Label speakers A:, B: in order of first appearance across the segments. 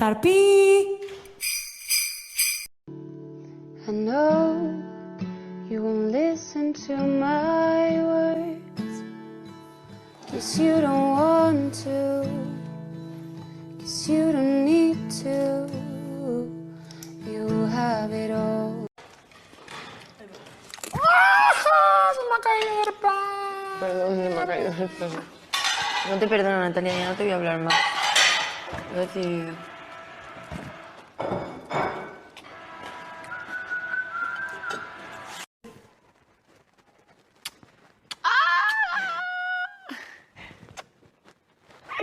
A: estar pi.
B: I know you won't listen to my words, 'cause you don't want to, 'cause you don't need to, you have it all.
C: Se me ha caído el pan. Perdón, se me ha caído el pan. No te perdono, Natalia, ya no te voy a hablar más. Lo he decidido.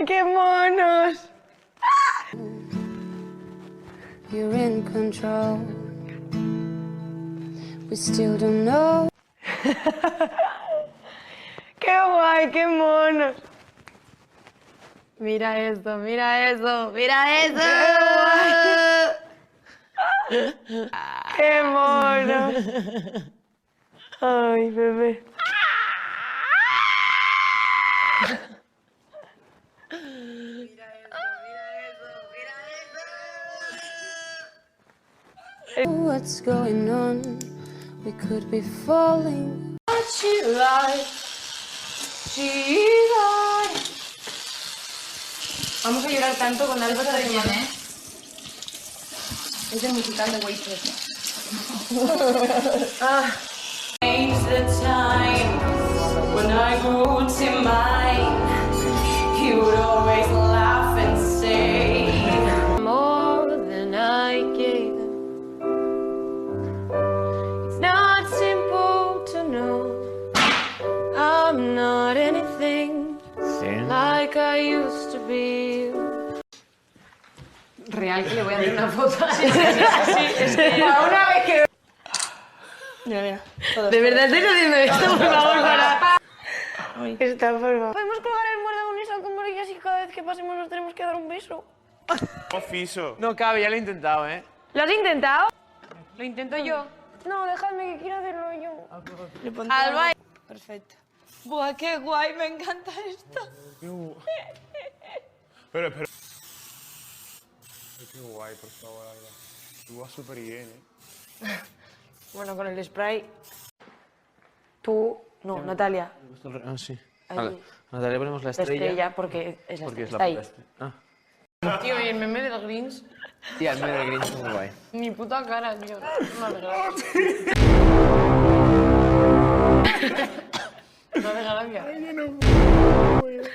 C: ¡Qué monos!
B: You're in control. We still don't know.
C: ¡Qué guay, qué monos! Mira esto, mira eso, mira eso. ¡Qué mono! Ay, bebé.
B: What's going on? We could be falling.
C: Vamos a llorar tanto con algo de quién, ¿eh? Es el musical de Waitress.
A: Change the time when I grew to mine. He would always laugh and say,
B: More than I gave him. It's not simple to know I'm not anything like I used to be.
C: Real que le voy a hacer una foto.
A: es que una vez que...
C: Mira. ¿De verdad estáis haciendo esto? Por favor, para. Esta forma.
B: ¿Podemos colgar el muerde con sombrillas y cada vez que pasemos nos tenemos que dar un beso?
D: Fiso.
E: No cabe, ya lo he intentado, ¿eh?
C: ¿Lo has intentado? Lo intento yo.
B: No, dejadme que quiero hacerlo yo.
C: Al baile.
A: Perfecto. Buah, qué guay, me encanta esto.
D: Pero. Qué guay, por favor, Alba. Tú vas súper bien, ¿eh?
C: Bueno, con el spray. Tú. No, Natalia.
E: Ah, sí.
C: Ahí.
E: Vale. A Natalia ponemos la
C: La
E: estrella.
C: estrella, porque es la
E: Porque es
C: estrella.
E: la
C: Está ahí.
E: puta Ah.
C: Tío, y el meme de los greens.
E: Tía, el medio de Grinch es muy guay.
C: Mi puta cara, tío. No hace gracia. No hace gracia.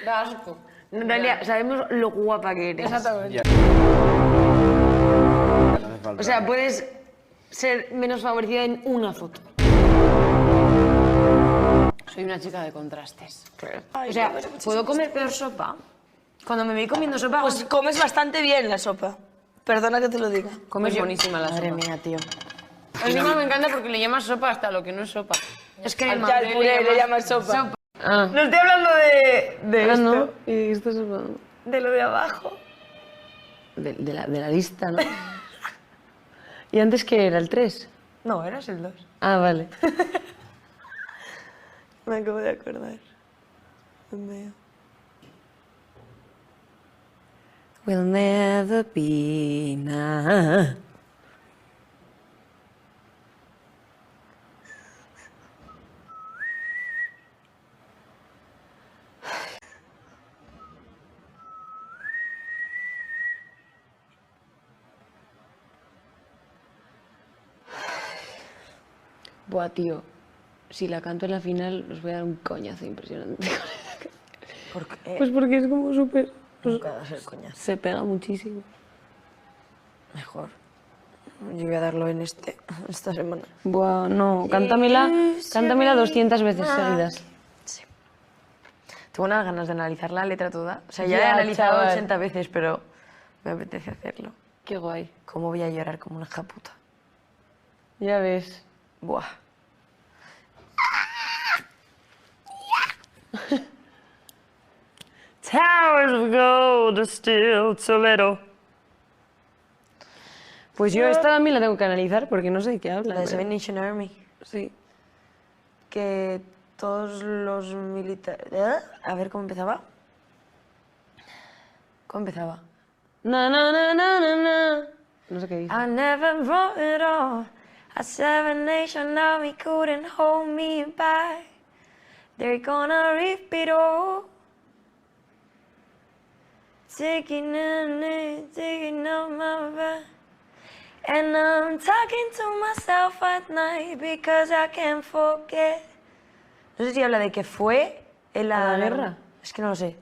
C: Da asco. Natalia, sabemos lo guapa que eres.
A: Exactamente.
E: No hace falta.
C: O sea, puedes ser menos favorecida en una foto. Soy una chica de contrastes. Claro. O sea, ¿puedo comer peor sopa? Cuando me voy comiendo sopa...
A: Pues comes bastante bien la sopa. Perdona que te lo diga.
C: comes buenísima la sopa. Madre mía, tío. Encima me encanta porque le llamas sopa hasta lo que no es sopa. Es que
A: Ya el puré le llamas sopa.
C: Ah.
A: No estoy hablando de esto.
C: ¿no? ¿Y esto es sopa?
A: De lo de abajo.
C: De la lista, ¿no? ¿Y antes qué era? ¿El 3?
A: No, eras el 2.
C: Ah, vale.
A: Me acabo de acordar. Dios mío.
C: Will never be now. Buah, tío. Si la canto en la final, os voy a dar un coñazo impresionante.
A: ¿Por qué?
C: Pues porque es como súper...
A: Nunca das el coñazo.
C: Se pega muchísimo.
A: Mejor. Yo voy a darlo en esta semana.
C: Buah, no. Cántamela 200 veces seguidas.
A: Sí. Tengo unas ganas de analizar la letra toda. O sea, ya he
C: Ya,
A: analizado
C: chaval.
A: 80 veces, pero me apetece hacerlo.
C: Qué guay.
A: ¿Cómo voy a llorar como una hija puta?
C: Ya ves.
A: Buah.
C: Towers of gold are still Toledo. Pues yo esta también la tengo que analizar porque no sé de qué habla.
A: La de
C: pero-
A: Seven Nation Army.
C: Sí.
A: Que todos los militares... A ver, ¿cómo empezaba? ¿Cómo empezaba?
C: Na, na, na, na, na, na. No sé qué dice.
F: I never wrote it all. A 7 Nation army couldn't hold me back. They're gonna rip it all. Taking up my back. And I'm talking to myself at night because I can't forget. No sé si habla de que fue en la
C: guerra.
F: Es que no lo sé.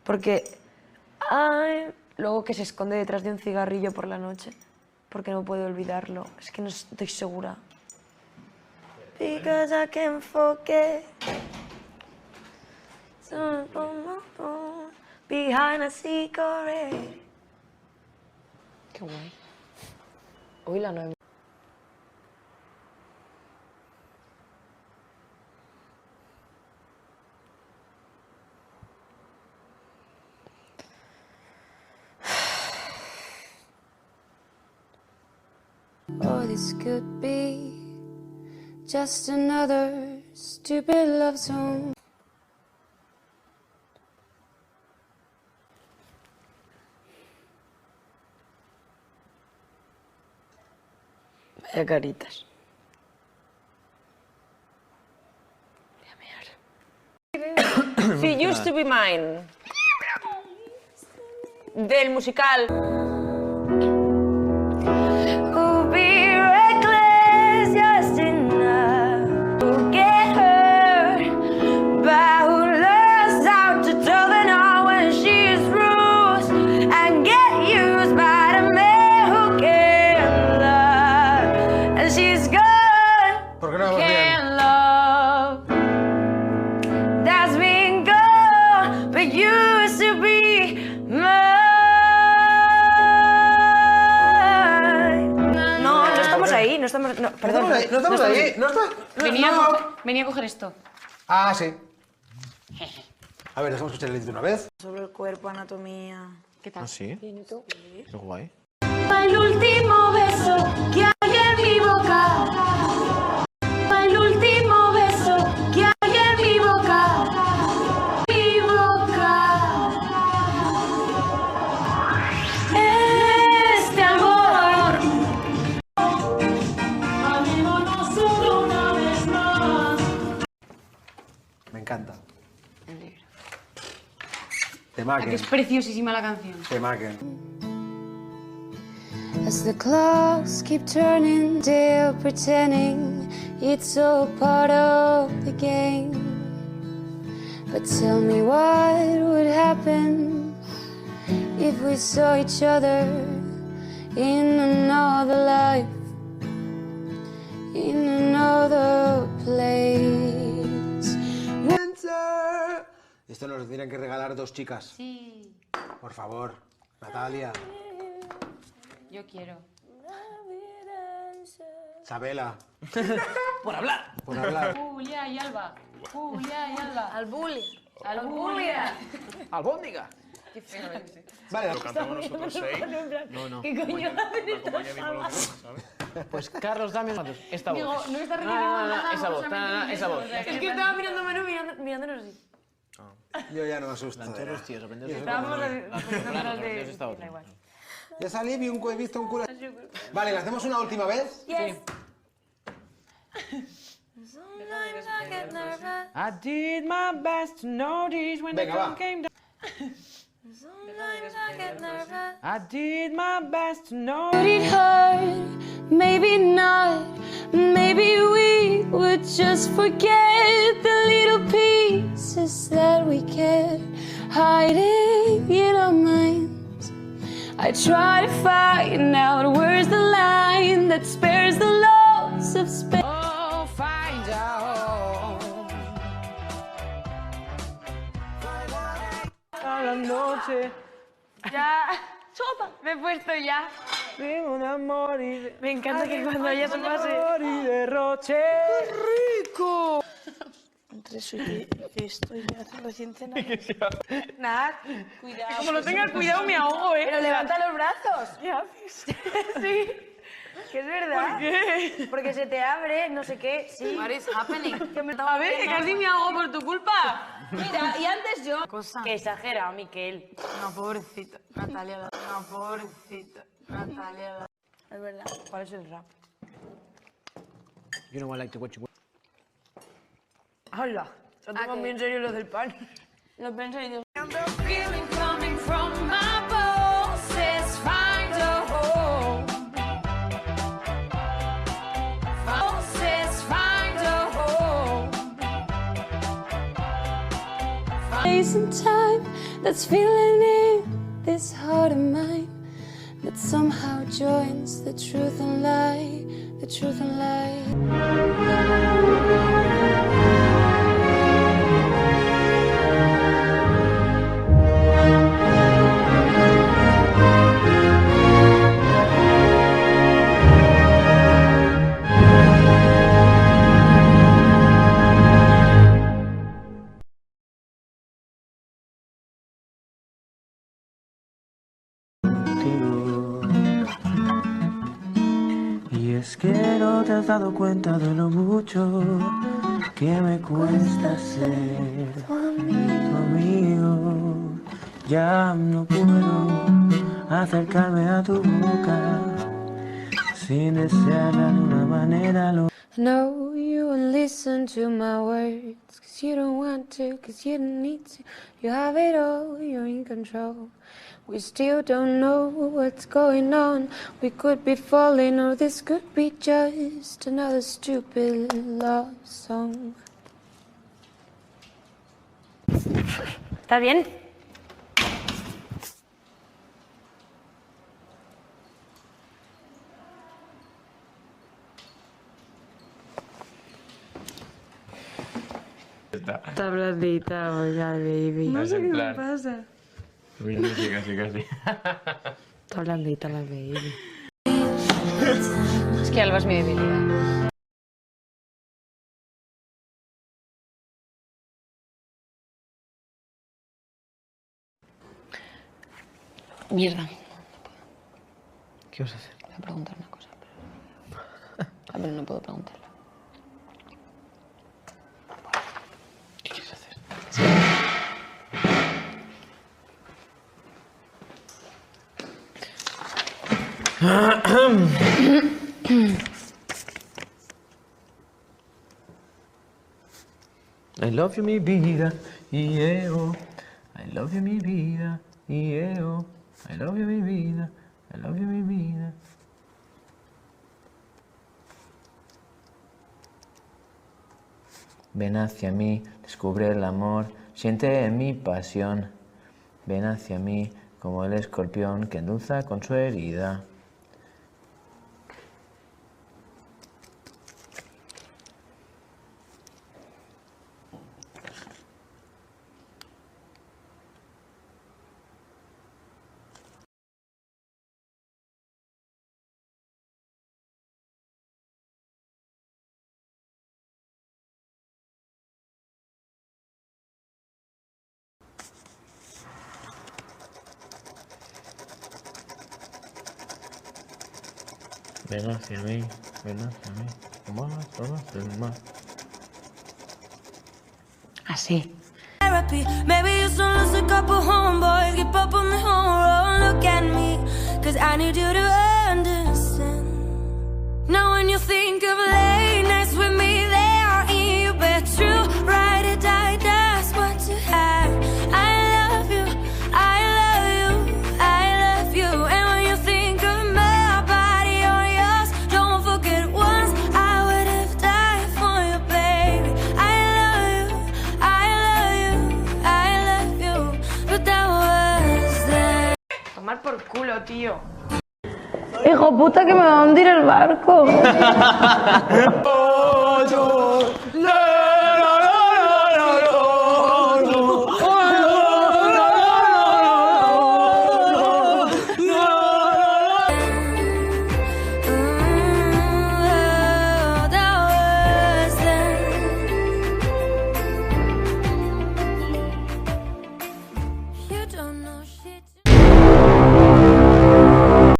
F: Porque luego que se esconde detrás de un cigarrillo por la noche. Porque no puedo olvidarlo. Es que no estoy segura. Because I can't forget. Behind a cigarette.
C: Qué guay. Hoy la 9.
B: Oh, this could be just another stupid love song.
F: Vaya caritas. She used to be mine. Del musical. We'll be reckless just enough to get hurt by who learns how to tell the no when she's rude and get used by the man who can't love. And she's gone.
G: ¿Por qué no?
F: Can't love. That's been gone, but used to be mine. No estamos ahí, no estamos. No, perdón.
G: No estamos ahí, no está.
A: Venía a coger esto.
G: Ah, sí. A ver, dejemos escuchar el intro una vez.
F: Sobre el cuerpo, anatomía.
A: ¿Qué tal?
E: ¿Ah, sí? Qué guay.
F: El último beso que hay en mi boca. El último beso que hay en mi boca. Mi boca. Este amor. Amémonos solo una vez más.
G: Me encanta.
A: Que
G: Temaquen.
A: es preciosísima la canción.
G: Temaquen.
B: As the clocks keep turning, still pretending it's all part of the game. But tell me what would happen if we saw each other in another life, in another place.
G: Esto nos lo tienen que regalar dos chicas.
A: Sí,
G: Por favor. Natalia.
A: yo quiero.
G: Isabela.
E: ¡Por hablar!
G: Por hablar.
A: Julia y Alba. Julia y Alba.
F: Al bully.
A: Al Julia.
E: ¡Albóndiga!
G: Vale,
D: Lo cantamos nosotros 6.
E: No, no.
A: ¿Qué coño haces?
D: Acompañadímos, ¿sabes?
E: Pues Carlos, dame esta voz.
A: Digo, no está
E: No,
A: recibiendo
E: no,
A: nada.
E: esa voz, esa voz.
F: Es que estaba mirando a Manu mirándonos así.
G: yo ya no me asusto. de
E: Todos
G: nada.
E: los tíos, aprendidos de
F: Estábamos
E: Claro,
F: de.
E: esta otra.
F: Da igual.
G: Ya salí, he visto un culo. Vale, ¿la hacemos una última vez?
F: Yes.
E: I did my best to notice when
G: Venga, va.
E: came down. I did my best to notice.
B: Would it hurt? Maybe not. Maybe we would just forget the little pieces that we kept hiding in our minds. I try to find out where's the line that spares the loss of space.
E: Oh, find out. A la noche.
F: Ya. Sopa. Me he puesto ya.
E: Tengo un amor y de...
F: Me encanta que cuando ella se pase.
E: amor y derroche. ¡Rico!
H: Entre eso y que estoy recién cenado.
F: Nada, cuidado.
H: Como lo tenga cuidado me ahogo, ¿eh?
F: Pero levanta los brazos.
H: ¿Qué haces?
F: Sí. Que es verdad.
H: ¿Por qué?
F: Porque se te abre, no sé qué, sí.
C: What is happening?
F: Que me
H: A ver, que casi me hago por tu culpa.
C: Mira, y antes yo...
H: Cosa.
F: Que exagera, Miquel.
H: No, pobrecito. Natalia. No, pobrecito. Natalia.
F: Es verdad.
H: ¿Cuál es el rap?
G: You know I like to watch you.
F: ¡Hala! Se toman bien serio los del pan.
H: Lo pienso y digo...
A: And the feeling coming from my bones says find a home. Says find a home.
B: Space and time that's filling in this heart of mine that somehow joins the truth and lie, the truth and lie.
E: Y es que no te has dado cuenta de lo mucho que me cuesta ser tu amigo. Ya no puedo acercarme a tu boca sin desearla de una manera loca.
B: No, you won't listen to my words, 'cause you don't want to, 'cause you don't need to. You have it all, you're in control. We still don't know what's going on. We could be falling, or this could be just another stupid love song.
F: ¿Estás bien?
H: Está blandita, oiga, baby.
I: No sé qué me
H: pasa.
I: Sí, casi.
H: Está blandita la baby.
C: Es que Alba es mi debilidad. Mierda.
E: ¿Qué vas a hacer?
C: Voy a preguntar una cosa. Pero no puedo preguntarlo.
E: ¿Qué quieres hacer? I love you, mi vida, y eo. I love you, mi vida, y eo. I love you, mi vida, I love you, mi vida. Ven hacia mí, descubre el amor, siente mi pasión. Ven hacia mí como el escorpión que endulza con su herida. Ven hacia mí, más, del mar.
F: Así.
B: Therapy. Maybe you still lose a couple homeboys. Keep up on the whole road. Look at me, 'cause I need you to understand. Now when you think of late nights with me, they are in your bed. True, ride or die, that's what you have. I love you, I love you, I love you. And when you think of my body or yours, don't forget once I would have died for you, baby. I love you, I love you, I love you. But that was then.
H: Tomar por culo, tío.
F: Hijo puta, que me va a hundir el barco.
B: You don't know shit.